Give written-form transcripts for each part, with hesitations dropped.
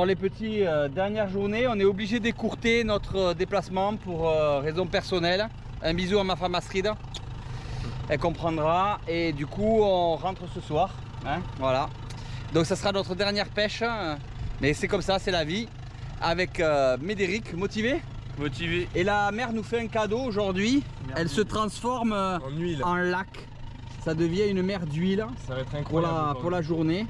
Alors les petits, dernière journée, on est obligé d'écourter notre déplacement pour raison personnelle. Un bisou à ma femme Astrid, elle comprendra. Et du coup on rentre ce soir, hein, voilà. Donc ça sera notre dernière pêche, mais c'est comme ça, c'est la vie. Avec Médéric, motivé? Motivé. Et la mer nous fait un cadeau aujourd'hui, elle se transforme en lac. Ça devient une mer d'huile. Ça va être incroyable pour la journée.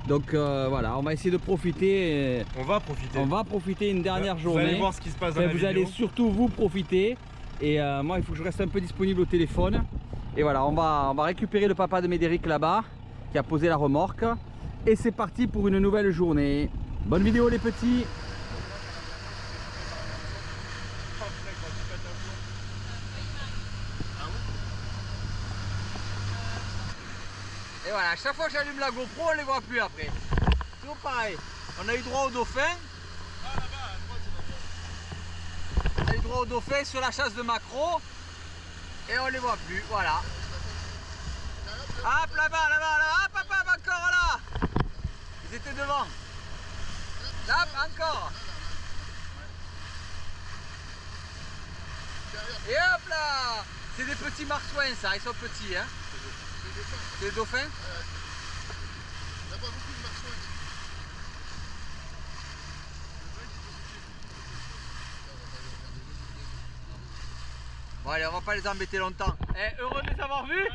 Donc voilà, on va essayer de profiter. On va profiter. On va profiter une dernière journée. Vous allez voir ce qui se passe dans la vous vidéo. allez surtout vous profiter. Et moi, il faut que je reste un peu disponible au téléphone. Et voilà, on va récupérer le papa de Médéric là-bas, qui a posé la remorque. Et c'est parti pour une nouvelle journée. Bonne vidéo les petits. Et voilà, à chaque fois que j'allume la GoPro, on les voit plus après. Toujours pareil. On a eu droit au dauphin. On a eu droit au dauphin sur la chasse de maquereau. Et on les voit plus, voilà. Hop, là-bas, là-bas, hop, hop, hop, encore là. Ils étaient devant. Hop, encore. Et hop là. C'est des petits marsouins ça, ils sont petits hein. C'est des dauphins. Il n'y a pas beaucoup de marsouins. Bon allez, on va pas les embêter longtemps. Heureux de les avoir vus.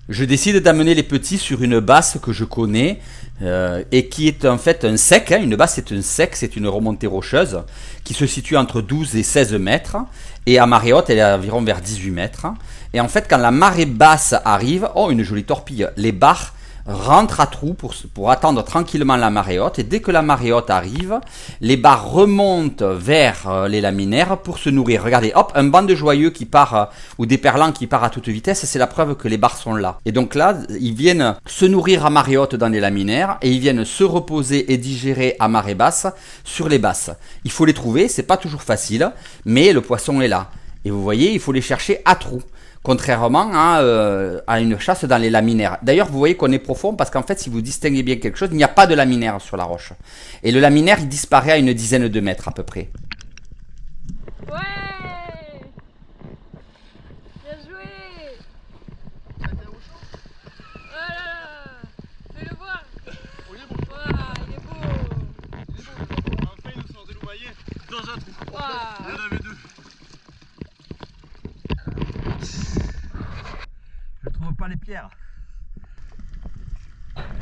Je décide d'amener les petits sur une basse que je connais et qui est en fait un sec. Une basse c'est un sec, c'est une remontée rocheuse qui se situe entre 12 et 16 mètres. Et à marée haute, elle est environ vers 18 mètres. Et en fait, quand la marée basse arrive, oh une jolie torpille, les barres rentrent à trous pour attendre tranquillement la marée haute. Et dès que la marée haute arrive, les barres remontent vers les laminaires pour se nourrir. Regardez, hop, un banc de joyeux qui part, ou des perlants qui part à toute vitesse, c'est la preuve que les barres sont là. Et donc là, ils viennent se nourrir à marée haute dans les laminaires et ils viennent se reposer et digérer à marée basse sur les basses. Il faut les trouver, c'est pas toujours facile, mais le poisson est là. Et vous voyez, il faut les chercher à trous. Contrairement à une chasse dans les laminaires. D'ailleurs, vous voyez qu'on est profond parce qu'en fait, si vous distinguez bien quelque chose, il n'y a pas de laminaire sur la roche. Et le laminaire, il disparaît à une dizaine de mètres à peu près. Ouais. Bien joué. Voilà. Fais-le voir. Oh, il est beau. Waouh, il est beau. Il est beau. Enfin, il nous sort des loumaillés dans un trou. Waouh. Il y en avait deux. Je trouve pas les pierres.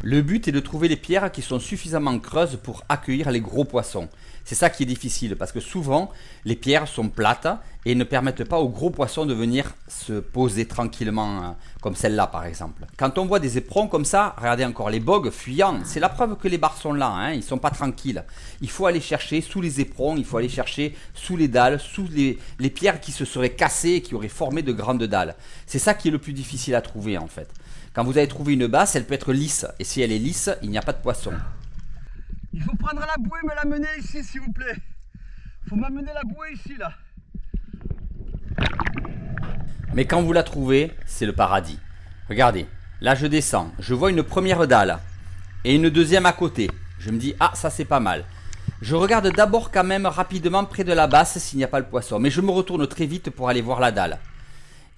Le but est de trouver les pierres qui sont suffisamment creuses pour accueillir les gros poissons. C'est ça qui est difficile parce que souvent les pierres sont plates et ne permettent pas aux gros poissons de venir se poser tranquillement comme celle-là par exemple. Quand on voit des éperons comme ça, regardez encore les bogues fuyants, c'est la preuve que les barres sont là, hein, ils ne sont pas tranquilles. Il faut aller chercher sous les éperons, il faut aller chercher sous les dalles, sous les pierres qui se seraient cassées et qui auraient formé de grandes dalles. C'est ça qui est le plus difficile à trouver en fait. Quand vous avez trouvé une basse, elle peut être lisse. Et si elle est lisse, il n'y a pas de poisson. Il faut prendre la bouée et me l'amener ici s'il vous plaît. Il faut m'amener la bouée ici là. Mais quand vous la trouvez, c'est le paradis. Regardez, là je descends, je vois une première dalle et une deuxième à côté. Je me dis, ah ça c'est pas mal. Je regarde d'abord quand même rapidement près de la basse s'il n'y a pas le poisson. Mais je me retourne très vite pour aller voir la dalle.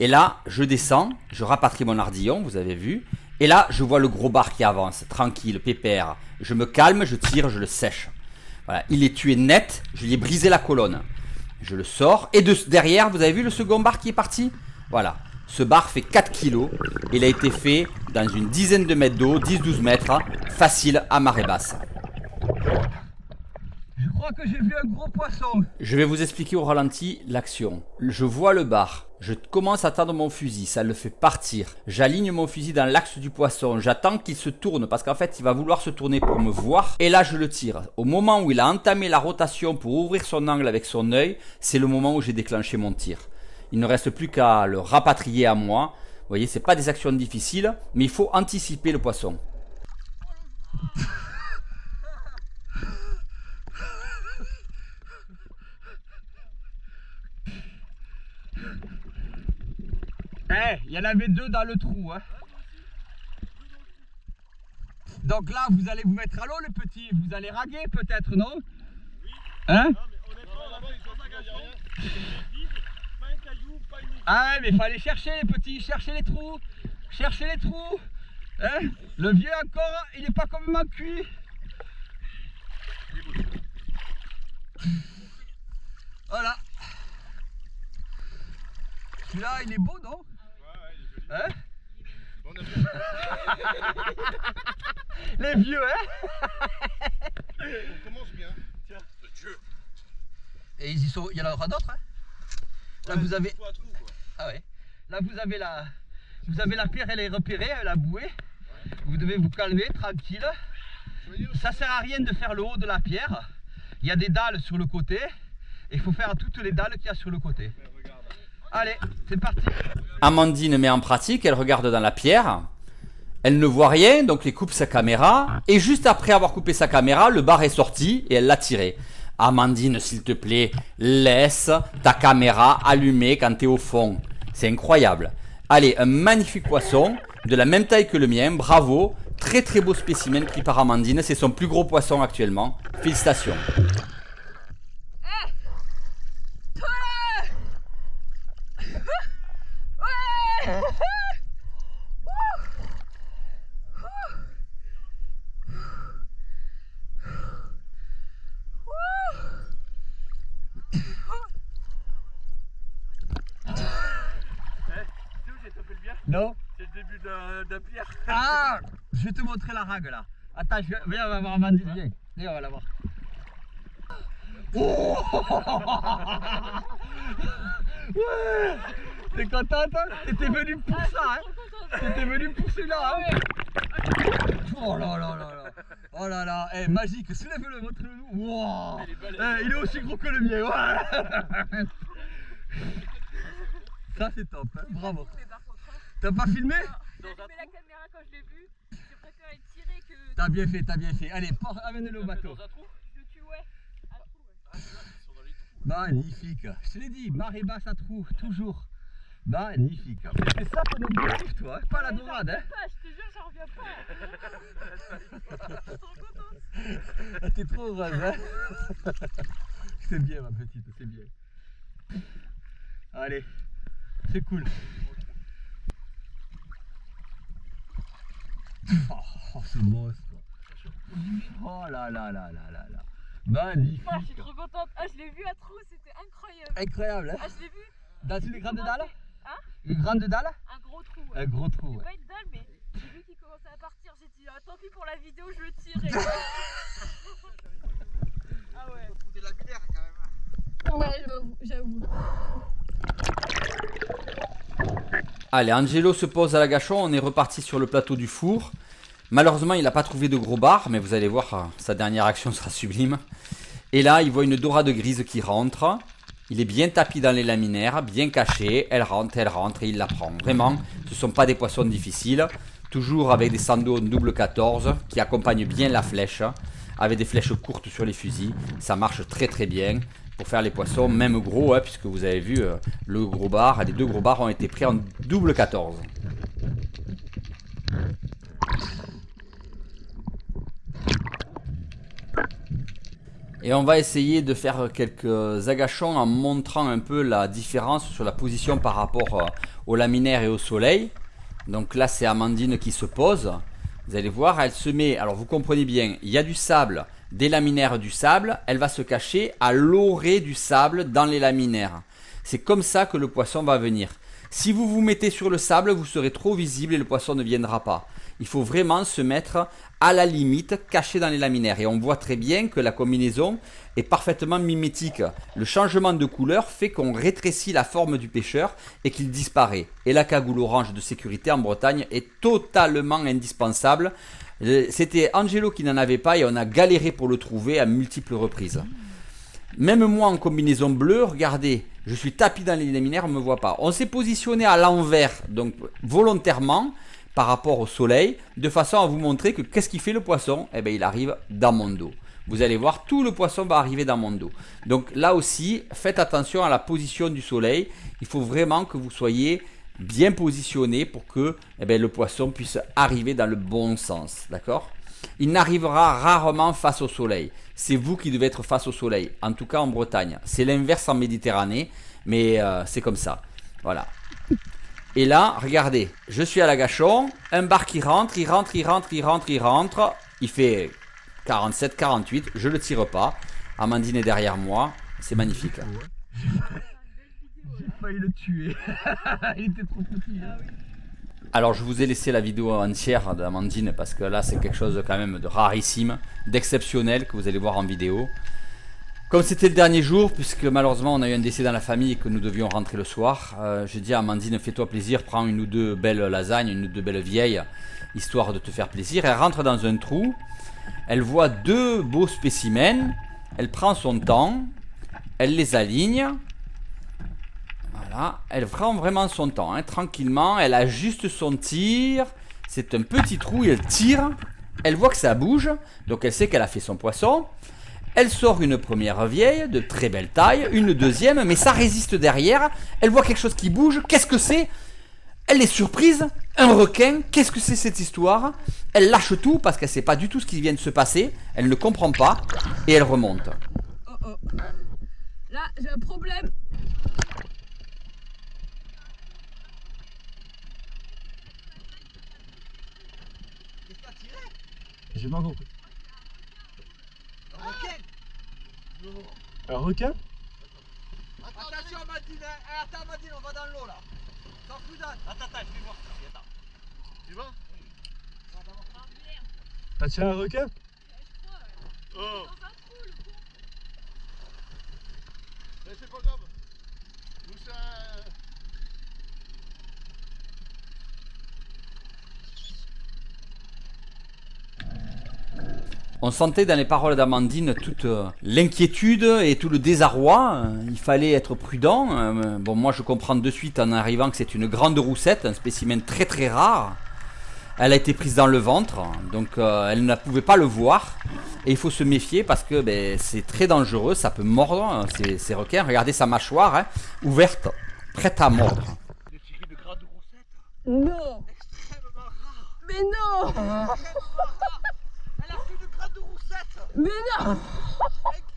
Et là, je descends, je rapatrie mon ardillon, vous avez vu. Et là, je vois le gros bar qui avance, tranquille, pépère. Je me calme, je tire, je le sèche. Voilà, il est tué net, je lui ai brisé la colonne. Je le sors. Et derrière, vous avez vu le second bar qui est parti? Voilà, ce bar fait 4 kilos. Il a été fait dans une dizaine de mètres d'eau, 10-12 mètres, facile à marée basse. Je crois que j'ai vu un gros poisson. Je vais vous expliquer au ralenti l'action. Je vois le bar. Je commence à tendre mon fusil, ça le fait partir. J'aligne mon fusil dans l'axe du poisson. J'attends qu'il se tourne parce qu'en fait, il va vouloir se tourner pour me voir. Et là, je le tire. Au moment où il a entamé la rotation pour ouvrir son angle avec son œil, c'est le moment où j'ai déclenché mon tir. Il ne reste plus qu'à le rapatrier à moi. Vous voyez, c'est pas des actions difficiles, mais il faut anticiper le poisson. Il y en avait deux dans le trou. Hein. Donc là, vous allez vous mettre à l'eau, les petits. Vous allez raguer peut-être, non? Hein? Non, mais honnêtement, là-bas, ils sont pas gagnants. Pas un caillou, pas une. Ah, mais il fallait chercher, les petits. Chercher les trous. Chercher les trous. Hein? Le vieux encore, il n'est pas complètement cuit. Voilà. Celui-là, il est beau, non? Ouais, il est joli. Hein? On a bien. Les vieux, hein? On commence bien. Tiens, Dieu. Et ils y sont, il y en aura d'autres, hein? Là, vous avez... Faut à trou, quoi. Ah ouais. Là, vous avez la pierre, elle est repérée, la bouée. Vous devez vous calmer, tranquille. Ça sert à rien de faire le haut de la pierre. Il y a des dalles sur le côté. Et il faut faire toutes les dalles qu'il y a sur le côté. Allez, c'est parti. Amandine met en pratique, elle regarde dans la pierre. Elle ne voit rien, donc elle coupe sa caméra. Et juste après avoir coupé sa caméra, le bar est sorti et elle l'a tiré. Amandine, s'il te plaît, laisse ta caméra allumée quand tu es au fond. C'est incroyable. Allez, un magnifique poisson, de la même taille que le mien, bravo. Très très beau spécimen pris par Amandine, c'est son plus gros poisson actuellement. Félicitations. Non? C'est le début de la pierre. Ah! Je vais te montrer la rague là. Attends, viens, on va voir Amandine, viens. Viens, on va la voir. Oh. Ouais. T'es contente? T'étais venu pour ça, hein? T'étais venu pour celui-là, hein? Oh là là là là. Oh là là. Eh, magique, soulève-le, montre-le-nous. Wow. Eh, il est aussi gros que le mien. Ouais. Ça c'est top, hein? Bravo. T'as pas filmé? J'ai allumé la caméra quand je l'ai vu. J'ai préféré tirer que. T'as bien fait, t'as bien fait. Allez, amène-le au bateau. Je tue, ouais. À trou, ouais. Magnifique. Je te l'ai dit, marée basse à trou, toujours. Magnifique. C'est ça ton objectif, toi, hein? Pas la dorade, hein? Pas, je te jure, j'en reviens pas. Je suis trop contente. Ah, t'es trop heureuse, hein? C'est bien, ma petite, c'est bien. Allez, c'est cool. Oh, ce monstre. Oh là là là là là là. Magnifique. Ah, je suis trop contente. Ah, je l'ai vu à trou, c'était incroyable. Incroyable, hein? Ah, je l'ai vu. Dans une grande dalle? Hein? Une grande dalle? Un gros trou. Ouais. Un gros trou, C'est ouais. pas une dalle, mais j'ai vu qu'il commençait à partir. J'ai dit, ah, tant pis pour la vidéo, je le tirais. Ah ouais. Des lapidaires quand même. Ouais, j'avoue. Allez, Angelo se pose à l'agachon, on est reparti sur le plateau du four. Malheureusement, il n'a pas trouvé de gros bar, mais vous allez voir, sa dernière action sera sublime. Et là, il voit une dorade grise qui rentre. Il est bien tapi dans les laminaires, bien caché. Elle rentre et il la prend. Vraiment, ce ne sont pas des poissons difficiles. Toujours avec des sandos double 14 qui accompagnent bien la flèche. Avec des flèches courtes sur les fusils. Ça marche très très bien pour faire les poissons, même gros, hein, puisque vous avez vu, le gros bar, les deux gros bars ont été pris en double 14. Et on va essayer de faire quelques agachons en montrant un peu la différence sur la position par rapport au laminaire et au soleil. Donc là, c'est Amandine qui se pose. Vous allez voir, elle se met, alors vous comprenez bien, il y a du sable, des laminaires du sable, elle va se cacher à l'orée du sable dans les laminaires. C'est comme ça que le poisson va venir. Si vous vous mettez sur le sable, vous serez trop visible et le poisson ne viendra pas. Il faut vraiment se mettre à la limite, caché dans les laminaires. Et on voit très bien que la combinaison est parfaitement mimétique. Le changement de couleur fait qu'on rétrécit la forme du pêcheur et qu'il disparaît. Et la cagoule orange de sécurité en Bretagne est totalement indispensable. C'était Angelo qui n'en avait pas et on a galéré pour le trouver à multiples reprises. Même moi en combinaison bleue, regardez, je suis tapi dans les laminaires, on ne me voit pas. On s'est positionné à l'envers, donc volontairement, par rapport au soleil, de façon à vous montrer que qu'est-ce qui fait le poisson? Eh bien, il arrive dans mon dos. Vous allez voir, tout le poisson va arriver dans mon dos. Donc là aussi, faites attention à la position du soleil. Il faut vraiment que vous soyez bien positionné pour que le poisson puisse arriver dans le bon sens. D'accord? il n'arrivera rarement face au soleil. C'est vous qui devez être face au soleil, en tout cas en Bretagne. C'est l'inverse en Méditerranée, mais c'est comme ça. Voilà. Et là, regardez, je suis à l'agachon, un bar qui rentre, il fait 47, 48, je le tire pas. Amandine est derrière moi, c'est magnifique. J'ai failli le tuer. Il était trop petit. Alors je vous ai laissé la vidéo entière d'Amandine parce que là c'est quelque chose quand même de rarissime, d'exceptionnel que vous allez voir en vidéo. Comme c'était le dernier jour, puisque malheureusement on a eu un décès dans la famille et que nous devions rentrer le soir, j'ai dit à Amandine, fais-toi plaisir, prends une ou deux belles lasagnes, une ou deux belles vieilles, histoire de te faire plaisir. Elle rentre dans un trou, elle voit deux beaux spécimens, elle prend son temps, elle les aligne. Voilà, elle prend vraiment son temps, hein, tranquillement, elle ajuste son tir, c'est un petit trou, elle tire, elle voit que ça bouge, donc elle sait qu'elle a fait son poisson, elle sort une première vieille de très belle taille, une deuxième, mais ça résiste derrière, elle voit quelque chose qui bouge, qu'est-ce que c'est? Elle est surprise, un requin, qu'est-ce que c'est cette histoire? Elle lâche tout parce qu'elle ne sait pas du tout ce qui vient de se passer, elle ne comprend pas, et elle remonte. Oh oh. Là, j'ai un problème. J'ai pas compris. Un requin? Attention Amandine, attends Amandine, on va dans l'eau là. Sans prudence. Attends, je vais voir ça. Attends. Tu vas? T'as tiré un requin? Oh. Mais c'est pas grave. Nous ça... On sentait dans les paroles d'Amandine toute l'inquiétude et tout le désarroi. Il fallait être prudent. Bon, moi je comprends de suite en arrivant que c'est une grande roussette, un spécimen très très rare. Elle a été prise dans le ventre, donc elle ne pouvait pas le voir. Et il faut se méfier parce que c'est très dangereux, ça peut mordre ces requins. Regardez sa mâchoire, hein, ouverte, prête à mordre. Il a tiré de grande roussette. Non. Extrêmement rare. Mais non. Elle a fait de grande roussette. Mais non.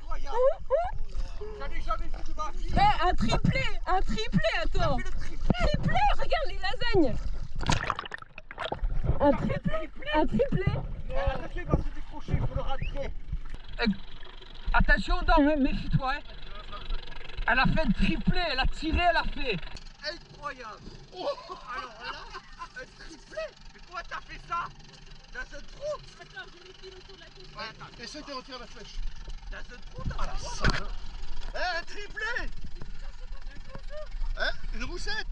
Incroyable. J'en ai jamais vu de ma vie. Eh, un triplé, attends. Le triplé. Triplé, regarde les lasagnes. Un triplé. Attention, il va se décrocher, il faut le rentrer. Attention aux dents, hein, méfie-toi. Hein. Elle a fait un triplé, elle a tiré, elle a fait. Incroyable. Alors là, un triplé. Mais comment t'as fait ça? Dans un trou? Attends, j'ai les fils autour de la tête. Ouais, attends, Essaye de retirer la flèche. dans un trou, t'as la salle. Un triplé. Hein? Une roussette.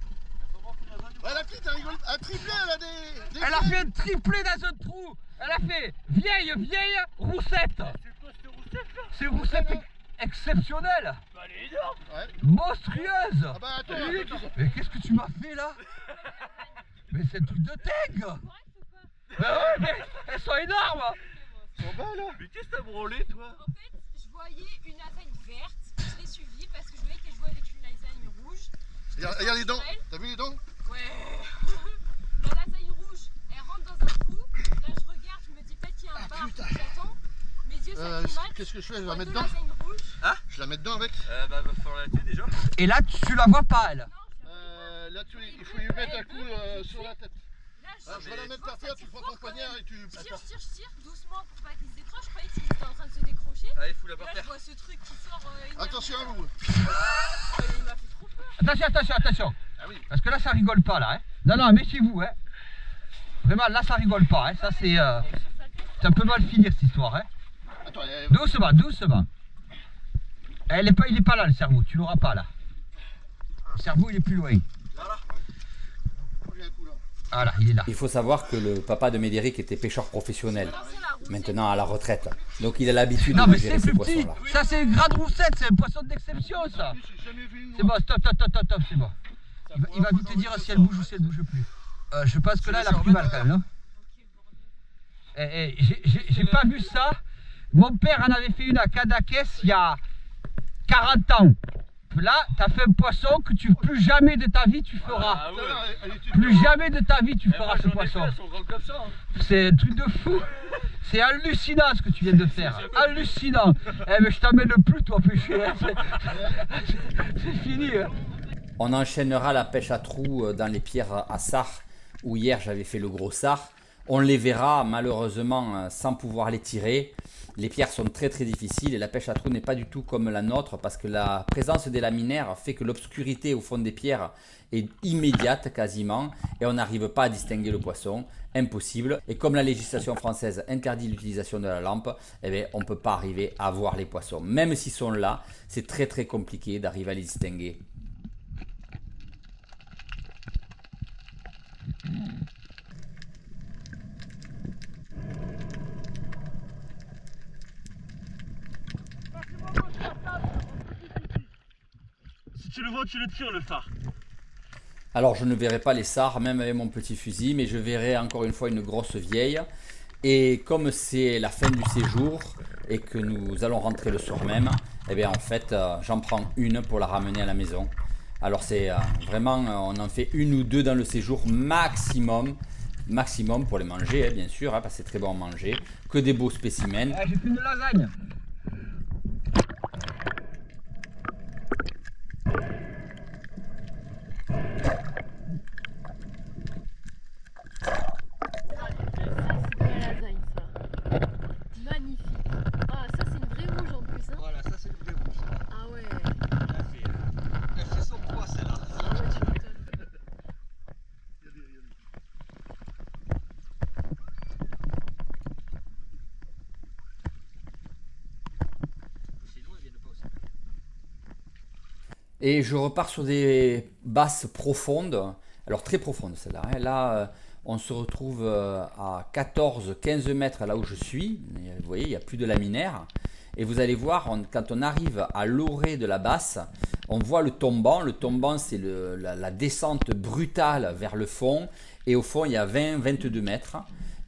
Ouais, la petite, elle rigole. Un triplé, elle a des Elle a fait un triplé dans un trou. Elle a fait vieille roussette. C'est quoi cette roussette là? C'est une roussette exceptionnelle, Bah, elle est énorme. Ouais. monstrueuse. Ah bah attends. Mais qu'est-ce que tu m'as fait là? Mais c'est un truc de dingue. Bah ouais, mais elles sont énormes. Mais qu'est-ce que t'as brûlé toi? En fait, je voyais une lasagne verte. Je l'ai suivie parce que je voyais qu'elle jouait avec une lasagne rouge. Regarde les dents. T'as vu les dents? Ouais. La lasagne rouge, elle rentre dans un trou. Là, je regarde, je me dis peut-être qu'il y a un bar. J'attends. Mes yeux s'acclimatent. Qu'est-ce que je fais? Je Je la vois mets deux dedans. lasagnes rouges. Je la mets dedans avec. Bah, va falloir la tuer déjà. Et là, tu la vois pas, elle. Là, il faut lui mettre un coup sur la tête. Là, Je vais la mettre par terre, tu prends ton poignard et tu... Je tire doucement pour pas qu'il se décroche. Je croyais qu'il était en train de se décrocher. Allez, fous-la Et par là, je terre. vois ce truc qui sort. énervé. Attention à vous. Il m'a fait trop peur. Attention. Ah oui. Parce que là, ça rigole pas, là. Hein. Non, méfiez-vous. Hein. Vraiment, là, ça rigole pas. Hein. Ça, c'est un peu mal finir, cette histoire. Hein. Attends, Doucement. Il est pas là, le cerveau. Tu l'auras pas, là. Le cerveau, il est plus loin. j'ai un coup là. Voilà, il est là. Il faut savoir que le papa de Médéric était pêcheur professionnel, maintenant à la retraite. Donc il a l'habitude Non, de mais gérer c'est ces plus petit. poissons-là. Ça, c'est une grande roussette. C'est un poisson d'exception, ça. J'ai jamais vu une C'est bon, stop, c'est bon. Il va vite te dire si elle bouge ou si elle bouge plus. Je pense que là, elle a pris mal quand même, non? J'ai pas vu ça. Mon père en avait fait une à Cadaqués il y a 40 ans. Là, t'as fait un poisson que plus jamais de ta vie tu feras. Ah ouais. Plus jamais de ta vie tu feras ce J'en ai fait, poisson. elles sont grandes comme ça. Hein. C'est un truc de fou. C'est hallucinant ce que tu viens de faire. Hallucinant. Eh mais je t'emmène plus toi pêcher. Hein. C'est fini. Hein. On enchaînera la pêche à trous dans les pierres à sard, où hier j'avais fait le gros sard. On les verra malheureusement sans pouvoir les tirer. Les pierres sont très très difficiles et la pêche à trous n'est pas du tout comme la nôtre parce que la présence des laminaires fait que l'obscurité au fond des pierres est immédiate quasiment et on n'arrive pas à distinguer le poisson, impossible. Et comme la législation française interdit l'utilisation de la lampe, eh bien, on ne peut pas arriver à voir les poissons. Même s'ils sont là, c'est très très compliqué d'arriver à les distinguer. Si tu le vois, tu le tires le phare. Alors je ne verrai pas les sards même avec mon petit fusil, mais je verrai encore une fois une grosse vieille. Et comme c'est la fin du séjour et que nous allons rentrer le soir même, eh bien en fait j'en prends une pour la ramener à la maison. Alors c'est vraiment, on en fait une ou deux dans le séjour maximum pour les manger hein, bien sûr, hein, parce que c'est très bon à manger, que des beaux spécimens. J'ai fait une lasagne. Magnifique. Ah, ça c'est une vraie rouge en plus. Hein. Voilà, ça c'est le vrai rouge. Ah ouais. Elle fait son poids celle-là. Ah ouais, tu m'étonnes. Et je repars sur des basses profondes, alors très profondes celle-là. Hein. Là, on se retrouve à 14-15 mètres là où je suis. Vous voyez, il n'y a plus de laminaire. Et vous allez voir, quand on arrive à l'orée de la basse, on voit le tombant. Le tombant, c'est la descente brutale vers le fond. Et au fond, il y a 20-22 mètres.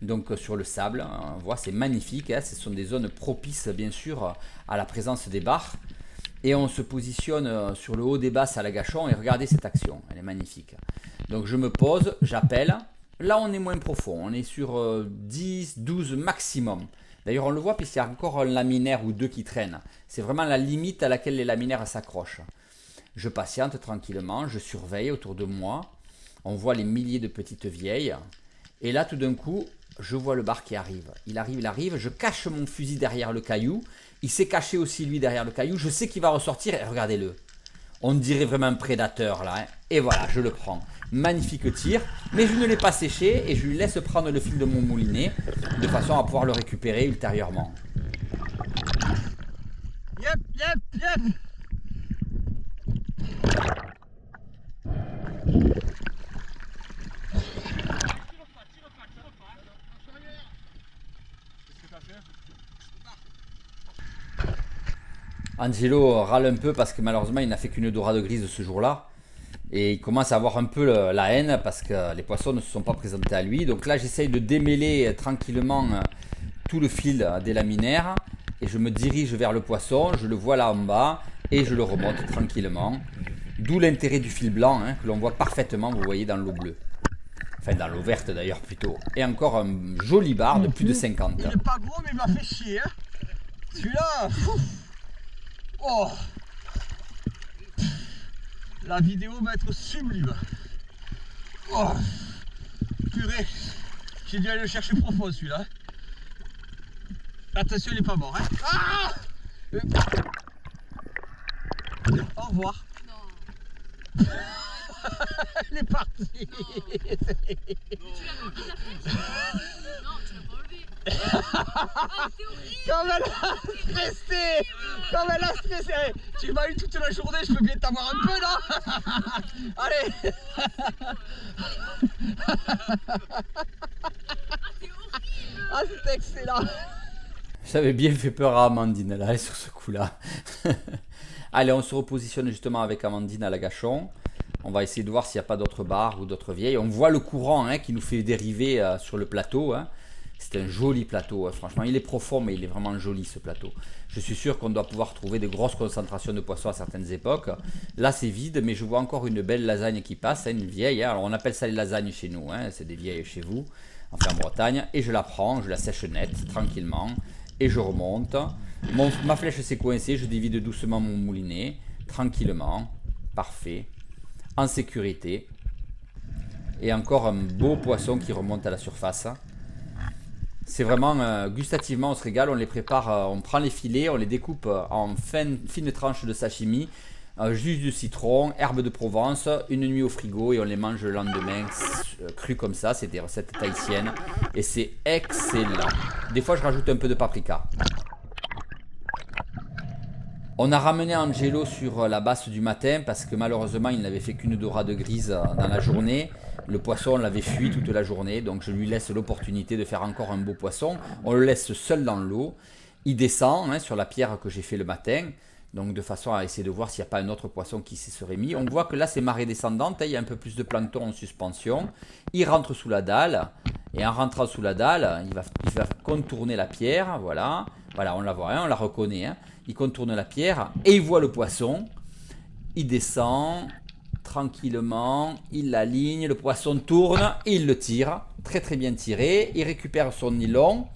Donc sur le sable, on voit, c'est magnifique. Hein. Ce sont des zones propices, bien sûr, à la présence des bars. Et on se positionne sur le haut des basses à l'agachon et regardez cette action, elle est magnifique. Donc je me pose, j'appelle. Là on est moins profond, on est sur 10, 12 maximum. D'ailleurs on le voit puisqu'il y a encore un laminaire ou deux qui traînent. C'est vraiment la limite à laquelle les laminaires s'accrochent. Je patiente tranquillement, je surveille autour de moi. On voit les milliers de petites vieilles. Et là tout d'un coup, je vois le bar qui arrive. Il arrive, je cache mon fusil derrière le caillou. Il s'est caché aussi lui derrière le caillou. Je sais qu'il va ressortir et regardez-le. On dirait vraiment un prédateur là. Hein. Et voilà, je le prends. Magnifique tir. Mais je ne l'ai pas séché et je lui laisse prendre le fil de mon moulinet de façon à pouvoir le récupérer ultérieurement. Yep. Angelo râle un peu parce que malheureusement il n'a fait qu'une dorade grise ce jour-là. Et il commence à avoir un peu la haine parce que les poissons ne se sont pas présentés à lui. Donc là j'essaye de démêler tranquillement tout le fil des laminaires. Et je me dirige vers le poisson, je le vois là en bas et je le remonte tranquillement. D'où l'intérêt du fil blanc hein, que l'on voit parfaitement, vous voyez, dans l'eau bleue. Enfin dans l'eau verte d'ailleurs plutôt. Et encore un joli bar de plus de 50. Il est pas gros mais il m'a fait chier. Hein. Celui-là. Oh. La vidéo va être sublime. Oh. Purée. J'ai dû aller le chercher profond celui-là. Attention, il n'est pas mort. Hein. Ah. Au revoir. Non. Il est parti. Tu l'as pas enlevé ta flèche? Non, tu l'as pas enlevé. Ah, c'est horrible. Comme elle a stressé. Comme elle a stressé. Tu m'as eu toute la journée, je peux bien t'avoir un peu là. Allez. Ah, c'était excellent. J'avais bien fait peur à Amandine là sur ce coup-là. Allez, on se repositionne justement avec Amandine à l'agachon. On va essayer de voir s'il n'y a pas d'autres bars ou d'autres vieilles. On voit le courant hein, qui nous fait dériver sur le plateau. Hein. C'est un joli plateau. Hein. Franchement, il est profond, mais il est vraiment joli ce plateau. Je suis sûr qu'on doit pouvoir trouver de grosses concentrations de poissons à certaines époques. Là, c'est vide, mais je vois encore une belle lasagne qui passe, hein, une vieille. Hein. Alors, on appelle ça les lasagnes chez nous. Hein. C'est des vieilles chez vous. enfin en Bretagne, et je la prends, je la sèche net, tranquillement, et je remonte. Ma flèche s'est coincée, je dévide doucement mon moulinet, tranquillement, parfait, en sécurité. Et encore un beau poisson qui remonte à la surface. C'est vraiment, gustativement, on se régale, on les prépare, on prend les filets, on les découpe en fines tranches de sashimi, jus de citron, herbes de Provence, une nuit au frigo et on les mange le lendemain crus comme ça. C'est des recettes tahitiennes et c'est excellent. Des fois, je rajoute un peu de paprika. On a ramené Angelo sur la basse du matin parce que malheureusement il n'avait fait qu'une dorade grise dans la journée. Le poisson l'avait fui toute la journée, donc je lui laisse l'opportunité de faire encore un beau poisson. On le laisse seul dans l'eau. Il descend sur la pierre que j'ai fait le matin, donc de façon à essayer de voir s'il n'y a pas un autre poisson qui s'y serait mis. On voit que là c'est marée descendante, il y a un peu plus de plancton en suspension. Il rentre sous la dalle et en rentrant sous la dalle, il va contourner la pierre, voilà, on la voit, on la reconnaît. Il contourne la pierre et il voit le poisson. Il descend tranquillement, il l'aligne, le poisson tourne, et il le tire, très très bien tiré. Il récupère son nylon,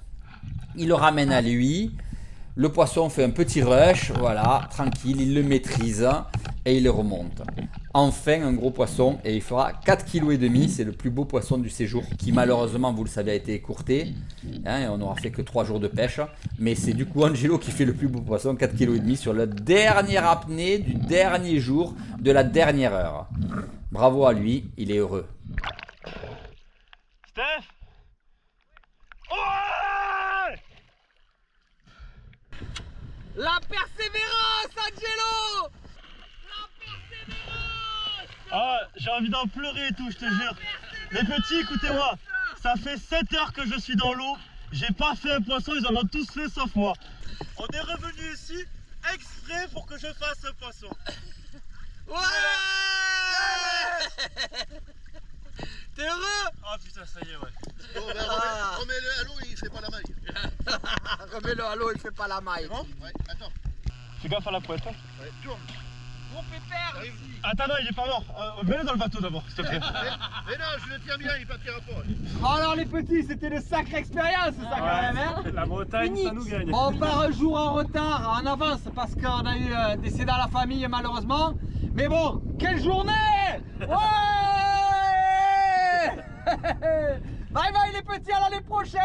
il le ramène à lui. Le poisson fait un petit rush, voilà, tranquille, il le maîtrise et il le remonte. Enfin un gros poisson et il fera 4,5 kg, c'est le plus beau poisson du séjour qui malheureusement, vous le savez, a été écourté. Et on n'aura fait que 3 jours de pêche. Mais c'est du coup Angelo qui fait le plus beau poisson, 4,5 kg sur la dernière apnée du dernier jour de la dernière heure. Bravo à lui, il est heureux. Steph. Ouais. La persévérance, Angelo! Ah, j'ai envie d'en pleurer et tout, je te jure. Les petits, écoutez-moi. Ça fait 7 heures que je suis dans l'eau. J'ai pas fait un poisson, ils en ont tous fait sauf moi. On est revenu ici exprès pour que je fasse un poisson. Ouais! T'es heureux? Oh putain, ça y est, ouais. Bon, ben, remets-le à l'eau, il fait pas la maille. Remets-le à l'eau, il fait pas la maille. Bon, ouais, attends. Fais gaffe à la pointe. Hein. Ouais, tourne. Mon pépère! Attends, non, il est pas mort. Mets-le dans le bateau d'abord, s'il te plaît. Mais non, je le tiens bien, il n'y a pas de rapport. Oh, alors les petits, c'était une sacrée expérience ça quand même, hein? La Bretagne, ça nous gagne. On part un jour en retard, en avance, parce qu'on a eu un décès dans la famille malheureusement. Mais bon, quelle journée! Ouais! Bye bye les petits, à l'année prochaine!